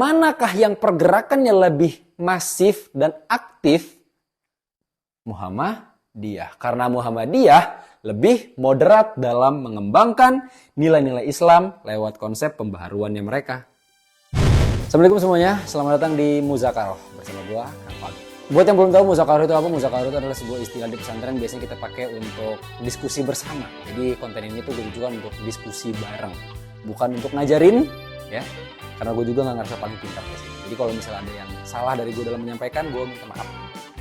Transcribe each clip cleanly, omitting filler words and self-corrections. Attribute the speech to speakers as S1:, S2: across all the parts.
S1: manakah yang pergerakannya lebih masif dan aktif? Muhammadiyah. Karena Muhammadiyah lebih moderat dalam mengembangkan nilai-nilai Islam lewat konsep pembaharuannya mereka. Assalamualaikum semuanya, selamat datang di Muzakaroh bersama gua Kang. Buat yang belum tahu Muzakaroh itu apa, Muzakaroh itu adalah sebuah istilah di pesantren biasanya kita pakai untuk diskusi bersama. Jadi konten ini tuh gue tujukan untuk diskusi bareng, bukan untuk ngajarin ya. Karena gue juga nggak ngerasa paling pintar di sini. Jadi kalau misalnya ada yang salah dari gue dalam menyampaikan, gue minta maaf.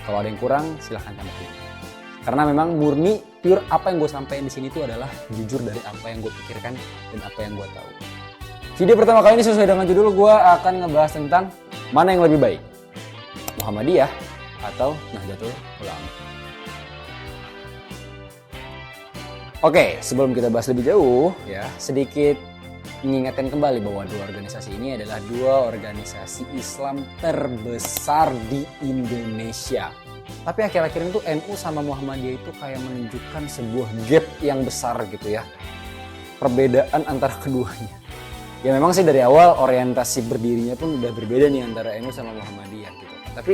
S1: Kalau ada yang kurang, silahkan tambahin. Karena memang murni pure apa yang gue sampaikan di sini itu adalah jujur dari apa yang gue pikirkan dan apa yang gue tahu. Video pertama kali ini sesuai dengan judul, gue akan ngebahas tentang mana yang lebih baik, Muhammadiyah atau Nahdlatul Ulama. Oke, sebelum kita bahas lebih jauh, ya sedikit mengingatkan kembali bahwa dua organisasi ini adalah dua organisasi Islam terbesar di Indonesia. Tapi akhir-akhir itu NU sama Muhammadiyah itu kayak menunjukkan sebuah gap yang besar gitu ya. Perbedaan antara keduanya. Ya memang sih dari awal orientasi berdirinya pun udah berbeda nih antara NU sama Muhammadiyah gitu. Tapi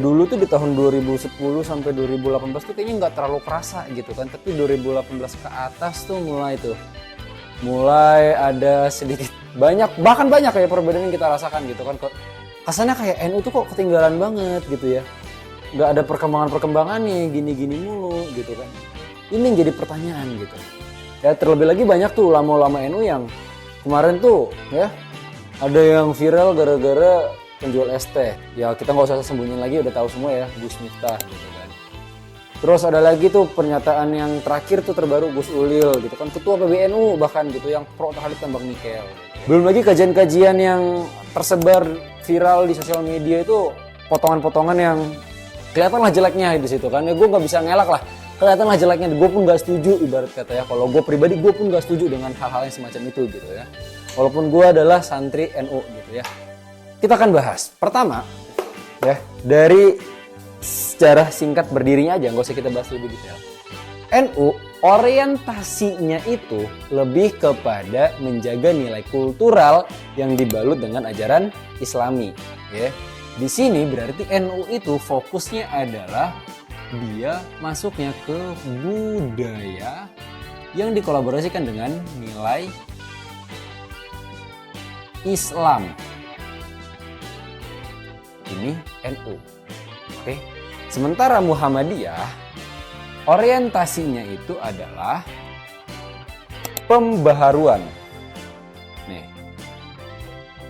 S1: dulu tuh di tahun 2010 sampai 2018 tuh kayaknya nggak terlalu kerasa gitu kan. Tapi 2018 ke atas tuh mulai ada sedikit bahkan banyak kayak perbedaan yang kita rasakan gitu kan. Kesannya kayak NU tuh kok ketinggalan banget gitu ya. Nggak ada perkembangan nih, gini-gini mulu gitu kan. Ini yang jadi pertanyaan gitu. Ya terlebih lagi banyak tuh ulama-ulama NU yang kemarin tuh ya ada yang viral gara-gara penjual ST. Ya kita nggak usah sembunyiin lagi, udah tahu semua ya, Gus Miftah gitu kan. Terus ada lagi tuh pernyataan yang terakhir tuh terbaru Gus Ulil gitu kan, ketua PBNU bahkan gitu yang pro terhadap tambang nikel. Belum lagi kajian-kajian yang tersebar viral di sosial media itu potongan-potongan yang kelihatanlah jeleknya di situ kan. Ya gue nggak bisa ngelak lah. Kelihatanlah jeleknya. Gue pun nggak setuju ibarat kata ya. Kalau gue pribadi gue pun nggak setuju dengan hal-hal yang semacam itu gitu ya. Walaupun gue adalah santri NU gitu ya. Kita akan bahas. Pertama ya dari sejarah singkat berdirinya aja, nggak usah kita bahas lebih detail. NU orientasinya itu lebih kepada menjaga nilai kultural yang dibalut dengan ajaran Islami ya. Di sini berarti NU itu fokusnya adalah dia masuknya ke budaya yang dikolaborasikan dengan nilai Islam. Ini NU. Oke. Sementara Muhammadiyah orientasinya itu adalah pembaharuan. Nih.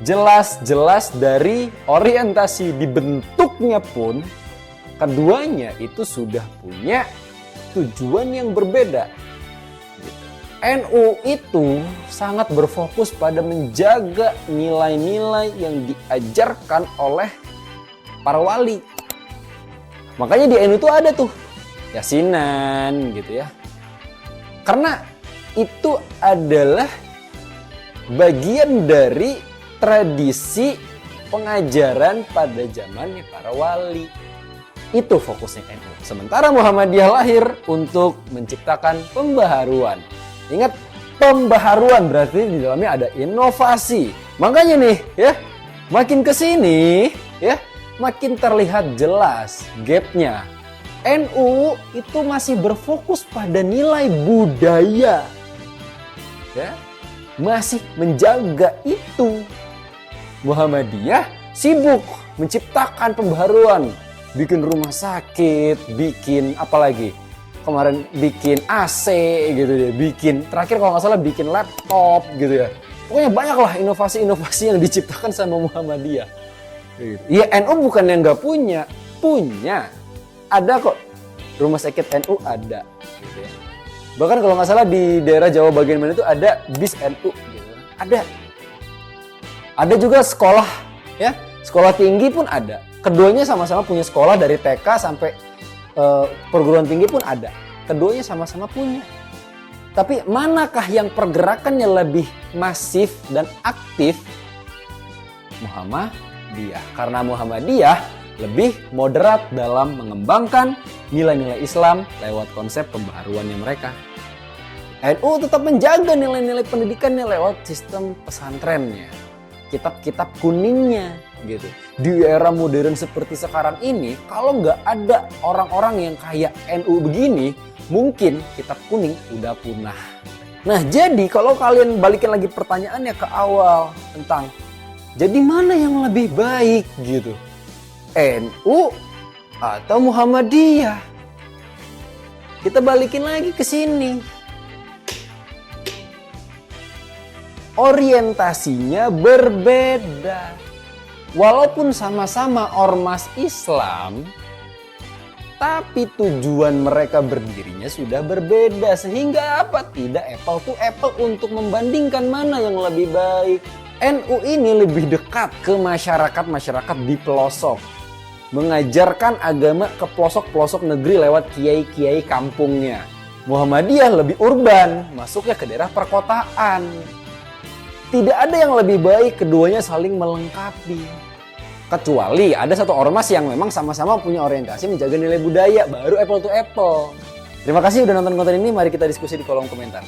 S1: Jelas-jelas dari orientasi dibentuknya pun keduanya itu sudah punya tujuan yang berbeda. NU itu sangat berfokus pada menjaga nilai-nilai yang diajarkan oleh para wali. Makanya di NU itu ada tuh Yasinan gitu ya. Karena itu adalah bagian dari tradisi pengajaran pada zamannya para wali. Itu fokusnya NU. Sementara Muhammadiyah lahir untuk menciptakan pembaharuan. Ingat, pembaharuan berarti di dalamnya ada inovasi. Makanya nih ya, makin kesini ya, makin terlihat jelas gapnya. NU itu masih berfokus pada nilai budaya. Ya, masih menjaga itu. Muhammadiyah sibuk menciptakan pembaharuan, bikin rumah sakit, bikin apalagi kemarin bikin AC gitu deh, bikin terakhir kalau nggak salah bikin laptop gitu ya. Pokoknya banyak lah inovasi-inovasi yang diciptakan sama Muhammadiyah. Ya NU bukan yang nggak punya, ada kok rumah sakit NU ada. Gitu ya. Bahkan kalau nggak salah di daerah Jawa bagian mana itu ada bis NU gitu, ada. Ada juga sekolah, ya, sekolah tinggi pun ada. Keduanya sama-sama punya sekolah dari TK sampai perguruan tinggi pun ada. Keduanya sama-sama punya. Tapi manakah yang pergerakannya lebih masif dan aktif? Muhammadiyah. Karena Muhammadiyah lebih moderat dalam mengembangkan nilai-nilai Islam lewat konsep pembaharuannya mereka. NU tetap menjaga nilai-nilai pendidikannya lewat sistem pesantrennya. kitab-kitab kuningnya gitu. Di era modern seperti sekarang ini, kalau nggak ada orang-orang yang kayak NU begini, mungkin kitab kuning udah punah. Nah, jadi kalau kalian balikin lagi pertanyaannya ke awal tentang jadi mana yang lebih baik gitu, NU atau Muhammadiyah? Kita balikin lagi ke sini. Orientasinya berbeda. Walaupun sama-sama ormas Islam, tapi tujuan mereka berdirinya sudah berbeda. Sehingga apa? Tidak apple to apple untuk membandingkan mana yang lebih baik. NU ini lebih dekat ke masyarakat di pelosok. Mengajarkan agama ke pelosok-pelosok negeri lewat kiai-kiai kampungnya. Muhammadiyah lebih urban, masuknya ke daerah perkotaan. Tidak ada yang lebih baik, keduanya saling melengkapi. Kecuali ada satu ormas yang memang sama-sama punya orientasi menjaga nilai budaya, baru apple to apple. Terima kasih udah nonton konten ini, mari kita diskusi di kolom komentar.